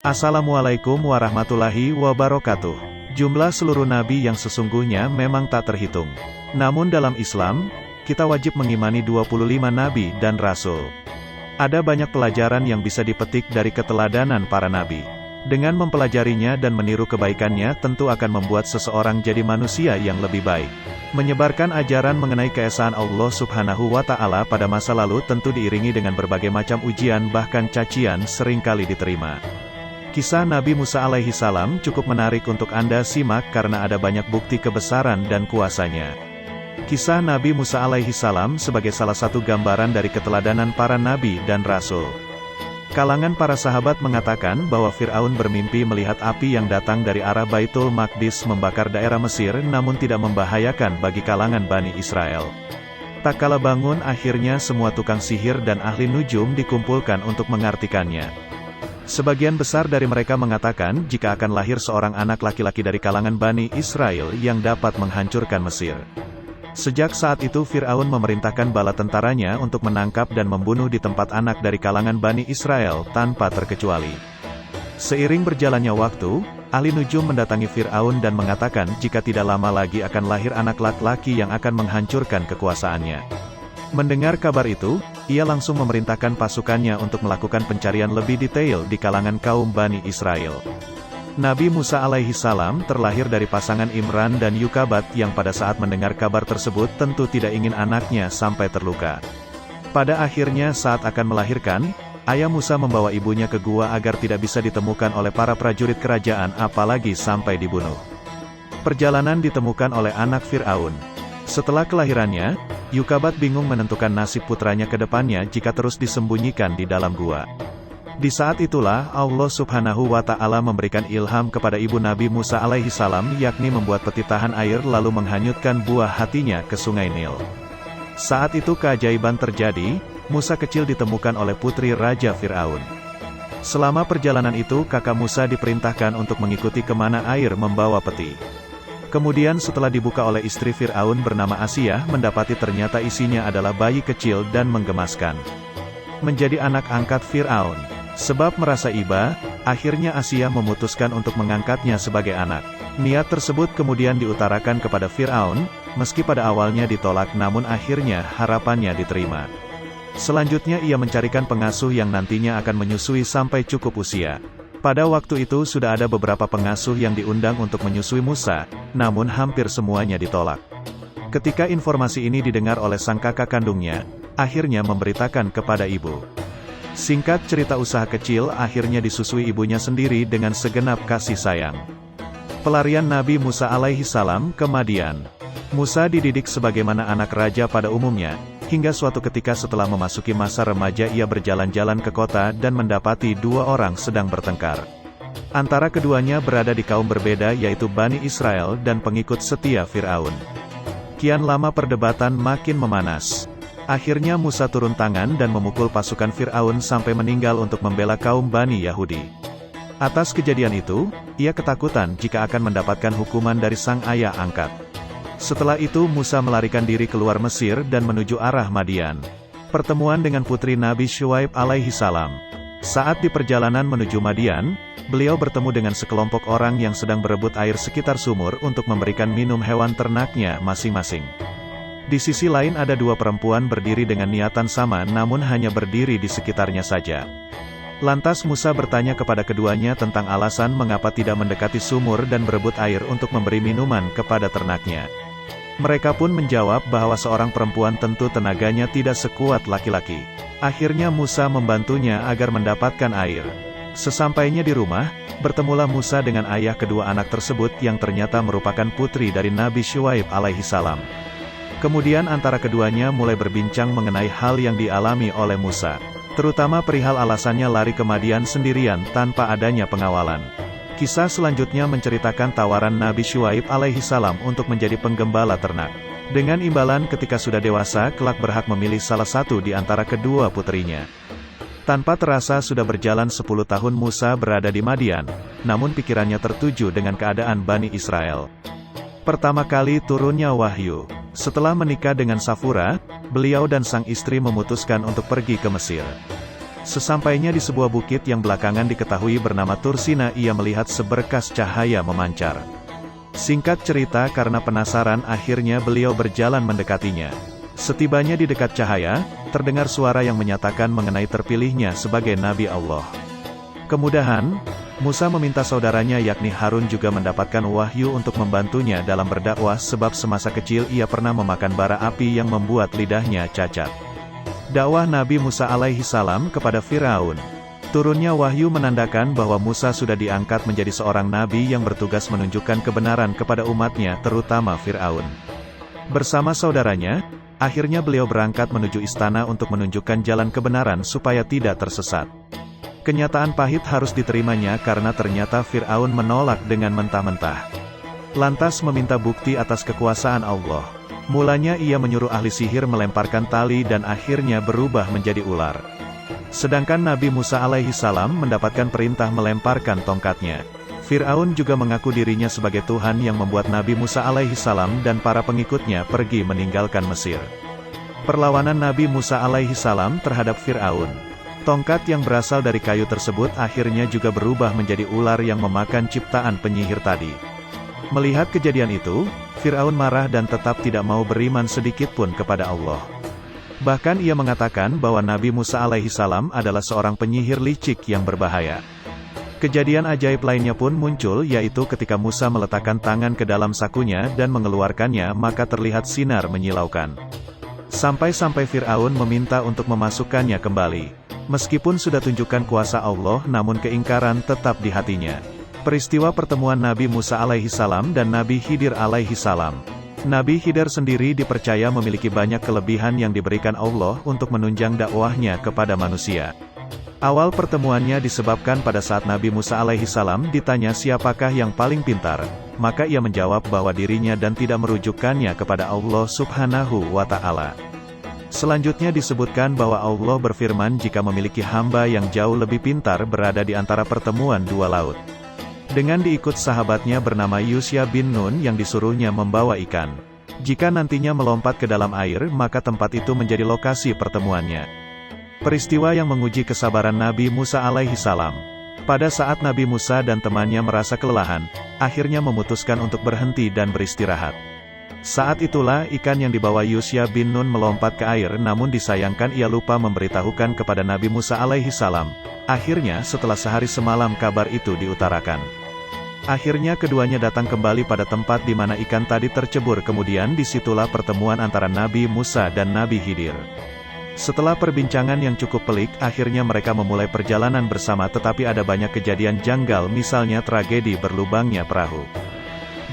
Assalamualaikum warahmatullahi wabarakatuh. Jumlah seluruh nabi yang sesungguhnya memang tak terhitung. Namun dalam Islam, kita wajib mengimani 25 nabi dan rasul. Ada banyak pelajaran yang bisa dipetik dari keteladanan para nabi. Dengan mempelajarinya dan meniru kebaikannya tentu akan membuat seseorang jadi manusia yang lebih baik. Menyebarkan ajaran mengenai keesaan Allah Subhanahu wa Ta'ala pada masa lalu tentu diiringi dengan berbagai macam ujian bahkan cacian seringkali diterima. Kisah Nabi Musa alaihi salam cukup menarik untuk Anda simak karena ada banyak bukti kebesaran dan kuasanya. Kisah Nabi Musa alaihi salam sebagai salah satu gambaran dari keteladanan para nabi dan rasul. Kalangan para sahabat mengatakan bahwa Fir'aun bermimpi melihat api yang datang dari arah Baitul Maqdis membakar daerah Mesir namun tidak membahayakan bagi kalangan Bani Israel. Tak kala bangun akhirnya semua tukang sihir dan ahli nujum dikumpulkan untuk mengartikannya. Sebagian besar dari mereka mengatakan jika akan lahir seorang anak laki-laki dari kalangan Bani Israel yang dapat menghancurkan Mesir. Sejak saat itu Fir'aun memerintahkan bala tentaranya untuk menangkap dan membunuh di tempat anak dari kalangan Bani Israel tanpa terkecuali. Seiring berjalannya waktu, ahli nujum mendatangi Fir'aun dan mengatakan jika tidak lama lagi akan lahir anak laki-laki yang akan menghancurkan kekuasaannya. Mendengar kabar itu, ia langsung memerintahkan pasukannya untuk melakukan pencarian lebih detail di kalangan kaum Bani Israel. Nabi Musa alaihi salam terlahir dari pasangan Imran dan Yukabat yang pada saat mendengar kabar tersebut tentu tidak ingin anaknya sampai terluka. Pada akhirnya saat akan melahirkan, ayah Musa membawa ibunya ke gua agar tidak bisa ditemukan oleh para prajurit kerajaan apalagi sampai dibunuh. Perjalanan ditemukan oleh anak Fir'aun. Setelah kelahirannya, Yukabat bingung menentukan nasib putranya ke depannya jika terus disembunyikan di dalam gua. Di saat itulah Allah Subhanahu wa Ta'ala memberikan ilham kepada ibu Nabi Musa alaihi salam yakni membuat peti tahan air lalu menghanyutkan buah hatinya ke sungai Nil. Saat itu keajaiban terjadi, Musa kecil ditemukan oleh putri Raja Fir'aun. Selama perjalanan itu kakak Musa diperintahkan untuk mengikuti kemana air membawa peti. Kemudian setelah dibuka oleh istri Fir'aun bernama Asiyah mendapati ternyata isinya adalah bayi kecil dan menggemaskan. Menjadi anak angkat Fir'aun. Sebab merasa iba, akhirnya Asiyah memutuskan untuk mengangkatnya sebagai anak. Niat tersebut kemudian diutarakan kepada Fir'aun, meski pada awalnya ditolak namun akhirnya harapannya diterima. Selanjutnya ia mencarikan pengasuh yang nantinya akan menyusui sampai cukup usia. Pada waktu itu sudah ada beberapa pengasuh yang diundang untuk menyusui Musa, namun hampir semuanya ditolak. Ketika informasi ini didengar oleh sang kakak kandungnya, akhirnya memberitakan kepada ibu. Singkat cerita usaha kecil akhirnya disusui ibunya sendiri dengan segenap kasih sayang. Pelarian Nabi Musa alaihi salam ke Madian. Musa dididik sebagaimana anak raja pada umumnya, hingga suatu ketika setelah memasuki masa remaja ia berjalan-jalan ke kota dan mendapati dua orang sedang bertengkar. Antara keduanya berada di kaum berbeda yaitu Bani Israel dan pengikut setia Fir'aun. Kian lama perdebatan makin memanas. Akhirnya Musa turun tangan dan memukul pasukan Fir'aun sampai meninggal untuk membela kaum Bani Yahudi. Atas kejadian itu, ia ketakutan jika akan mendapatkan hukuman dari sang ayah angkat. Setelah itu Musa melarikan diri keluar Mesir dan menuju arah Madian. Pertemuan dengan putri Nabi Syuaib alaihi salam. Saat di perjalanan menuju Madian, beliau bertemu dengan sekelompok orang yang sedang berebut air sekitar sumur untuk memberikan minum hewan ternaknya masing-masing. Di sisi lain ada dua perempuan berdiri dengan niatan sama namun hanya berdiri di sekitarnya saja. Lantas Musa bertanya kepada keduanya tentang alasan mengapa tidak mendekati sumur dan berebut air untuk memberi minuman kepada ternaknya. Mereka pun menjawab bahwa seorang perempuan tentu tenaganya tidak sekuat laki-laki. Akhirnya Musa membantunya agar mendapatkan air. Sesampainya di rumah, bertemulah Musa dengan ayah kedua anak tersebut yang ternyata merupakan putri dari Nabi Syuaib alaihi salam. Kemudian antara keduanya mulai berbincang mengenai hal yang dialami oleh Musa. Terutama perihal alasannya lari ke Madian sendirian tanpa adanya pengawalan. Kisah selanjutnya menceritakan tawaran Nabi Syuaib alaihi salam untuk menjadi penggembala ternak. Dengan imbalan ketika sudah dewasa kelak berhak memilih salah satu di antara kedua putrinya. Tanpa terasa sudah berjalan 10 tahun Musa berada di Madian, namun pikirannya tertuju dengan keadaan Bani Israel. Pertama kali turunnya wahyu. Setelah menikah dengan Safura, beliau dan sang istri memutuskan untuk pergi ke Mesir. Sesampainya di sebuah bukit yang belakangan diketahui bernama Tursina, ia melihat seberkas cahaya memancar. Singkat cerita, karena penasaran akhirnya beliau berjalan mendekatinya. Setibanya di dekat cahaya, terdengar suara yang menyatakan mengenai terpilihnya sebagai Nabi Allah. Kemudahan, Musa meminta saudaranya yakni Harun juga mendapatkan wahyu untuk membantunya dalam berdakwah sebab semasa kecil ia pernah memakan bara api yang membuat lidahnya cacat. Dakwah Nabi Musa alaihi salam kepada Firaun. Turunnya wahyu menandakan bahwa Musa sudah diangkat menjadi seorang nabi yang bertugas menunjukkan kebenaran kepada umatnya, terutama Firaun. Bersama saudaranya, akhirnya beliau berangkat menuju istana untuk menunjukkan jalan kebenaran supaya tidak tersesat. Kenyataan pahit harus diterimanya karena ternyata Firaun menolak dengan mentah-mentah. Lantas meminta bukti atas kekuasaan Allah. Mulanya ia menyuruh ahli sihir melemparkan tali dan akhirnya berubah menjadi ular. Sedangkan Nabi Musa alaihi salam mendapatkan perintah melemparkan tongkatnya. Firaun juga mengaku dirinya sebagai Tuhan yang membuat Nabi Musa alaihi salam dan para pengikutnya pergi meninggalkan Mesir. Perlawanan Nabi Musa alaihi salam terhadap Firaun. Tongkat yang berasal dari kayu tersebut akhirnya juga berubah menjadi ular yang memakan ciptaan penyihir tadi. Melihat kejadian itu, Firaun marah dan tetap tidak mau beriman sedikit pun kepada Allah. Bahkan ia mengatakan bahwa Nabi Musa alaihi salam adalah seorang penyihir licik yang berbahaya. Kejadian ajaib lainnya pun muncul, yaitu ketika Musa meletakkan tangan ke dalam sakunya dan mengeluarkannya, maka terlihat sinar menyilaukan. Sampai-sampai Firaun meminta untuk memasukkannya kembali. Meskipun sudah tunjukkan kuasa Allah, namun keingkaran tetap di hatinya. Peristiwa pertemuan Nabi Musa alaihi salam dan Nabi Khidir alaihi salam. Nabi Khidir sendiri dipercaya memiliki banyak kelebihan yang diberikan Allah untuk menunjang dakwahnya kepada manusia. Awal pertemuannya disebabkan pada saat Nabi Musa alaihi salam ditanya siapakah yang paling pintar, maka ia menjawab bahwa dirinya dan tidak merujukkannya kepada Allah subhanahu wa ta'ala. Selanjutnya disebutkan bahwa Allah berfirman jika memiliki hamba yang jauh lebih pintar berada di antara pertemuan dua laut. Dengan diikut sahabatnya bernama Yusya bin Nun yang disuruhnya membawa ikan. Jika nantinya melompat ke dalam air, maka tempat itu menjadi lokasi pertemuannya. Peristiwa yang menguji kesabaran Nabi Musa alaihi salam. Pada saat Nabi Musa dan temannya merasa kelelahan, akhirnya memutuskan untuk berhenti dan beristirahat. Saat itulah ikan yang dibawa Yusya bin Nun melompat ke air, namun disayangkan ia lupa memberitahukan kepada Nabi Musa alaihi salam. Akhirnya setelah sehari semalam kabar itu diutarakan. Akhirnya keduanya datang kembali pada tempat di mana ikan tadi tercebur, kemudian disitulah pertemuan antara Nabi Musa dan Nabi Khidir. Setelah perbincangan yang cukup pelik, akhirnya mereka memulai perjalanan bersama, tetapi ada banyak kejadian janggal, misalnya tragedi berlubangnya perahu.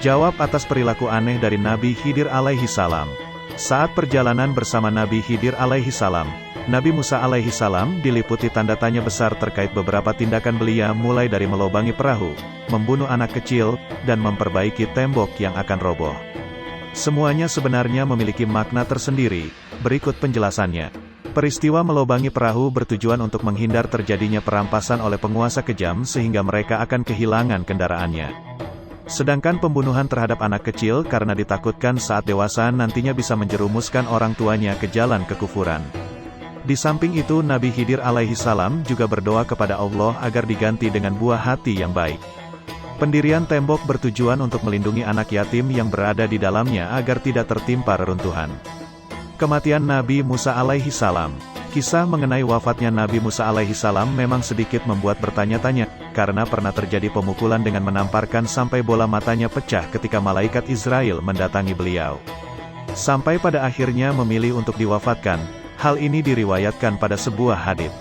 Jawab atas perilaku aneh dari Nabi Khidir alaihi salam. Saat perjalanan bersama Nabi Khidir alaihi salam, Nabi Musa alaihi salam diliputi tanda tanya besar terkait beberapa tindakan beliau, mulai dari melobangi perahu, membunuh anak kecil, dan memperbaiki tembok yang akan roboh. Semuanya sebenarnya memiliki makna tersendiri, berikut penjelasannya. Peristiwa melobangi perahu bertujuan untuk menghindar terjadinya perampasan oleh penguasa kejam sehingga mereka akan kehilangan kendaraannya. Sedangkan pembunuhan terhadap anak kecil karena ditakutkan saat dewasa nantinya bisa menjerumuskan orang tuanya ke jalan kekufuran. Di samping itu Nabi Khidir alaihi salam juga berdoa kepada Allah agar diganti dengan buah hati yang baik. Pendirian tembok bertujuan untuk melindungi anak yatim yang berada di dalamnya agar tidak tertimpa reruntuhan. Kematian Nabi Musa alaihi salam. Kisah mengenai wafatnya Nabi Musa alaihi salam memang sedikit membuat bertanya-tanya, karena pernah terjadi pemukulan dengan menamparkan sampai bola matanya pecah ketika malaikat Israel mendatangi beliau. Sampai pada akhirnya memilih untuk diwafatkan. Hal ini diriwayatkan pada sebuah hadits.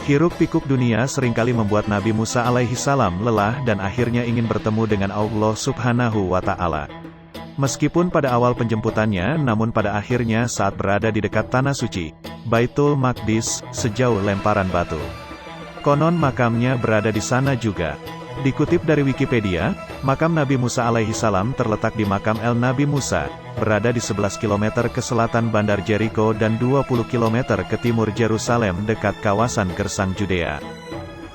Hiruk-pikuk dunia seringkali membuat Nabi Musa alaihi salam lelah dan akhirnya ingin bertemu dengan Allah subhanahu wa ta'ala. Meskipun pada awal penjemputannya, namun pada akhirnya saat berada di dekat tanah suci, Baitul Maqdis, sejauh lemparan batu. Konon makamnya berada di sana juga. Dikutip dari Wikipedia, makam Nabi Musa alaihi salam terletak di makam El Nabi Musa, berada di 11 km ke selatan Bandar Jericho dan 20 km ke timur Yerusalem dekat kawasan Gersang Judea.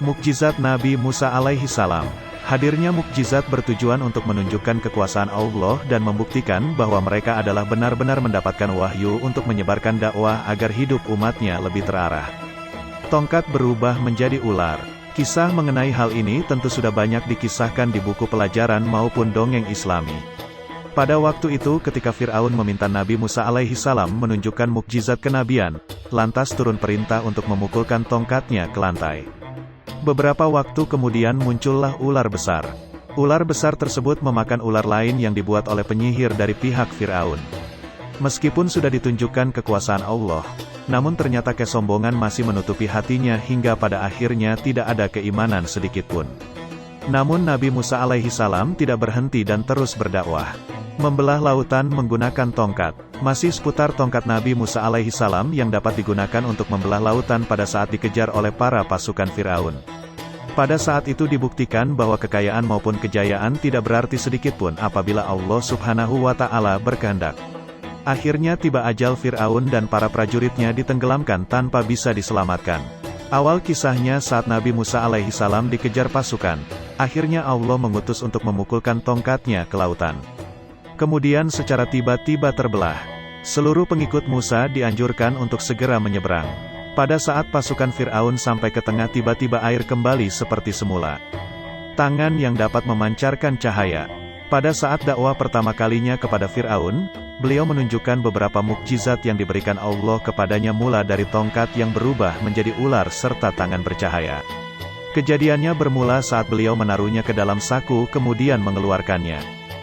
Mukjizat Nabi Musa alaihi salam. Hadirnya mukjizat bertujuan untuk menunjukkan kekuasaan Allah dan membuktikan bahwa mereka adalah benar-benar mendapatkan wahyu untuk menyebarkan dakwah agar hidup umatnya lebih terarah. Tongkat berubah menjadi ular. Kisah mengenai hal ini tentu sudah banyak dikisahkan di buku pelajaran maupun dongeng Islami. Pada waktu itu ketika Fir'aun meminta Nabi Musa alaihi salam menunjukkan mukjizat kenabian, lantas turun perintah untuk memukulkan tongkatnya ke lantai. Beberapa waktu kemudian muncullah ular besar. Ular besar tersebut memakan ular lain yang dibuat oleh penyihir dari pihak Fir'aun. Meskipun sudah ditunjukkan kekuasaan Allah, namun ternyata kesombongan masih menutupi hatinya hingga pada akhirnya tidak ada keimanan sedikitpun. Namun Nabi Musa alaihi salam tidak berhenti dan terus berdakwah. Membelah lautan menggunakan tongkat. Masih seputar tongkat Nabi Musa alaihi salam yang dapat digunakan untuk membelah lautan pada saat dikejar oleh para pasukan Fir'aun. Pada saat itu dibuktikan bahwa kekayaan maupun kejayaan tidak berarti sedikitpun apabila Allah Subhanahu wa Ta'ala berkehendak. Akhirnya tiba ajal Fir'aun dan para prajuritnya ditenggelamkan tanpa bisa diselamatkan. Awal kisahnya saat Nabi Musa alaihi salam dikejar pasukan, akhirnya Allah mengutus untuk memukulkan tongkatnya ke lautan. Kemudian secara tiba-tiba terbelah. Seluruh pengikut Musa dianjurkan untuk segera menyeberang. Pada saat pasukan Fir'aun sampai ke tengah tiba-tiba air kembali seperti semula. Tangan yang dapat memancarkan cahaya. Pada saat dakwah pertama kalinya kepada Fir'aun, beliau menunjukkan beberapa mukjizat yang diberikan Allah kepadanya mulai dari tongkat yang berubah menjadi ular serta tangan bercahaya. Kejadiannya bermula saat beliau menaruhnya ke dalam saku kemudian mengeluarkannya.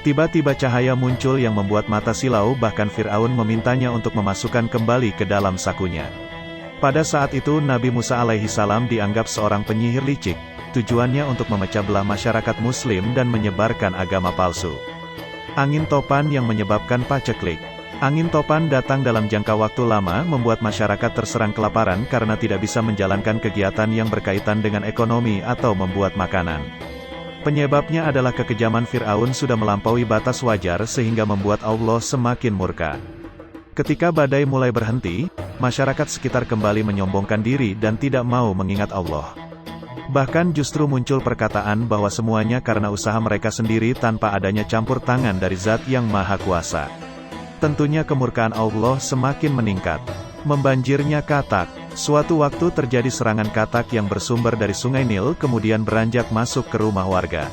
Tiba-tiba cahaya muncul yang membuat mata silau bahkan Fir'aun memintanya untuk memasukkan kembali ke dalam sakunya. Pada saat itu Nabi Musa alaihi salam dianggap seorang penyihir licik. Tujuannya untuk memecah belah masyarakat muslim dan menyebarkan agama palsu. Angin topan yang menyebabkan paceklik. Angin topan datang dalam jangka waktu lama membuat masyarakat terserang kelaparan karena tidak bisa menjalankan kegiatan yang berkaitan dengan ekonomi atau membuat makanan. Penyebabnya adalah kekejaman Fir'aun sudah melampaui batas wajar sehingga membuat Allah semakin murka. Ketika badai mulai berhenti, masyarakat sekitar kembali menyombongkan diri dan tidak mau mengingat Allah. Bahkan justru muncul perkataan bahwa semuanya karena usaha mereka sendiri tanpa adanya campur tangan dari Zat yang Maha Kuasa. Tentunya kemurkaan Allah semakin meningkat. Membanjirnya katak. Suatu waktu terjadi serangan katak yang bersumber dari Sungai Nil kemudian beranjak masuk ke rumah warga.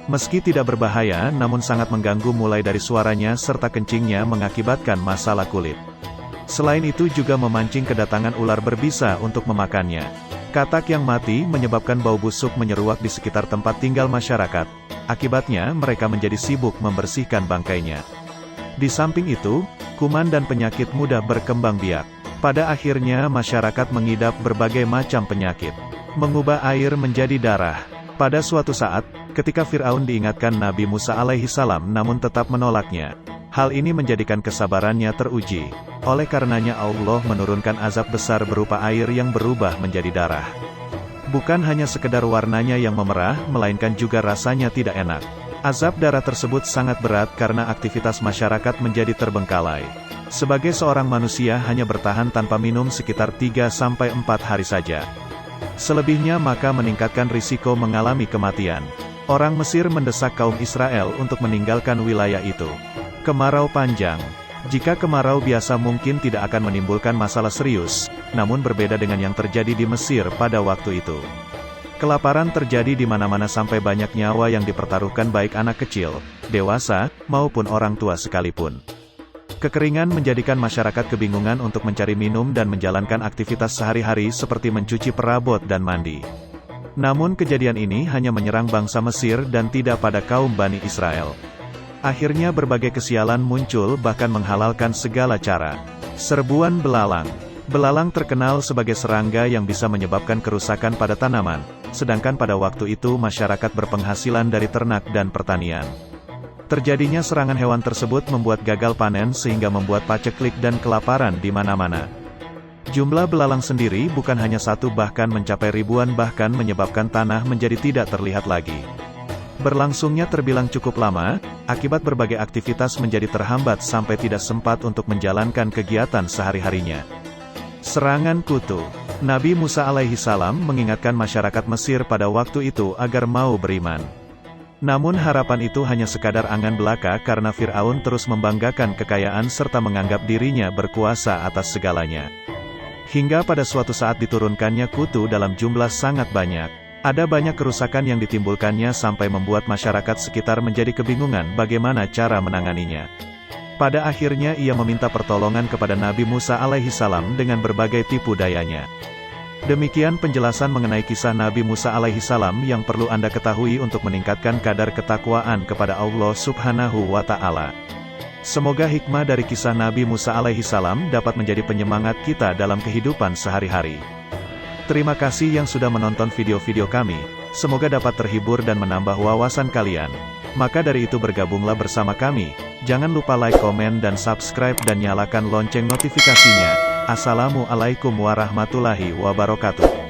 Meski tidak berbahaya namun sangat mengganggu mulai dari suaranya serta kencingnya mengakibatkan masalah kulit. Selain itu juga memancing kedatangan ular berbisa untuk memakannya. Katak yang mati menyebabkan bau busuk menyeruak di sekitar tempat tinggal masyarakat. Akibatnya mereka menjadi sibuk membersihkan bangkainya. Di samping itu, kuman dan penyakit mudah berkembang biak. Pada akhirnya masyarakat mengidap berbagai macam penyakit. Mengubah air menjadi darah. Pada suatu saat, ketika Fir'aun diingatkan Nabi Musa alaihi salam namun tetap menolaknya. Hal ini menjadikan kesabarannya teruji. Oleh karenanya Allah menurunkan azab besar berupa air yang berubah menjadi darah. Bukan hanya sekedar warnanya yang memerah, melainkan juga rasanya tidak enak. Azab darah tersebut sangat berat karena aktivitas masyarakat menjadi terbengkalai. Sebagai seorang manusia hanya bertahan tanpa minum sekitar 3-4 hari saja. Selebihnya maka meningkatkan risiko mengalami kematian. Orang Mesir mendesak kaum Israel untuk meninggalkan wilayah itu. Kemarau panjang. Jika kemarau biasa mungkin tidak akan menimbulkan masalah serius, namun berbeda dengan yang terjadi di Mesir pada waktu itu. Kelaparan terjadi di mana-mana sampai banyak nyawa yang dipertaruhkan baik anak kecil, dewasa, maupun orang tua sekalipun. Kekeringan menjadikan masyarakat kebingungan untuk mencari minum dan menjalankan aktivitas sehari-hari seperti mencuci perabot dan mandi. Namun kejadian ini hanya menyerang bangsa Mesir dan tidak pada kaum Bani Israel. Akhirnya berbagai kesialan muncul bahkan menghalalkan segala cara. Serbuan belalang. Belalang terkenal sebagai serangga yang bisa menyebabkan kerusakan pada tanaman, sedangkan pada waktu itu masyarakat berpenghasilan dari ternak dan pertanian. Terjadinya serangan hewan tersebut membuat gagal panen sehingga membuat paceklik dan kelaparan di mana-mana. Jumlah belalang sendiri bukan hanya satu bahkan mencapai ribuan bahkan menyebabkan tanah menjadi tidak terlihat lagi. Berlangsungnya terbilang cukup lama, akibat berbagai aktivitas menjadi terhambat sampai tidak sempat untuk menjalankan kegiatan sehari-harinya. Serangan kutu. Nabi Musa alaihi salam mengingatkan masyarakat Mesir pada waktu itu agar mau beriman. Namun harapan itu hanya sekadar angan belaka karena Fir'aun terus membanggakan kekayaan serta menganggap dirinya berkuasa atas segalanya. Hingga pada suatu saat diturunkannya kutu dalam jumlah sangat banyak. Ada banyak kerusakan yang ditimbulkannya sampai membuat masyarakat sekitar menjadi kebingungan bagaimana cara menanganinya. Pada akhirnya ia meminta pertolongan kepada Nabi Musa alaihissalam dengan berbagai tipu dayanya. Demikian penjelasan mengenai kisah Nabi Musa alaihissalam yang perlu Anda ketahui untuk meningkatkan kadar ketakwaan kepada Allah Subhanahu wa Ta'ala. Semoga hikmah dari kisah Nabi Musa alaihissalam dapat menjadi penyemangat kita dalam kehidupan sehari-hari. Terima kasih yang sudah menonton video-video kami, semoga dapat terhibur dan menambah wawasan kalian. Maka dari itu bergabunglah bersama kami, jangan lupa like, komen dan subscribe dan nyalakan lonceng notifikasinya. Assalamualaikum warahmatullahi wabarakatuh.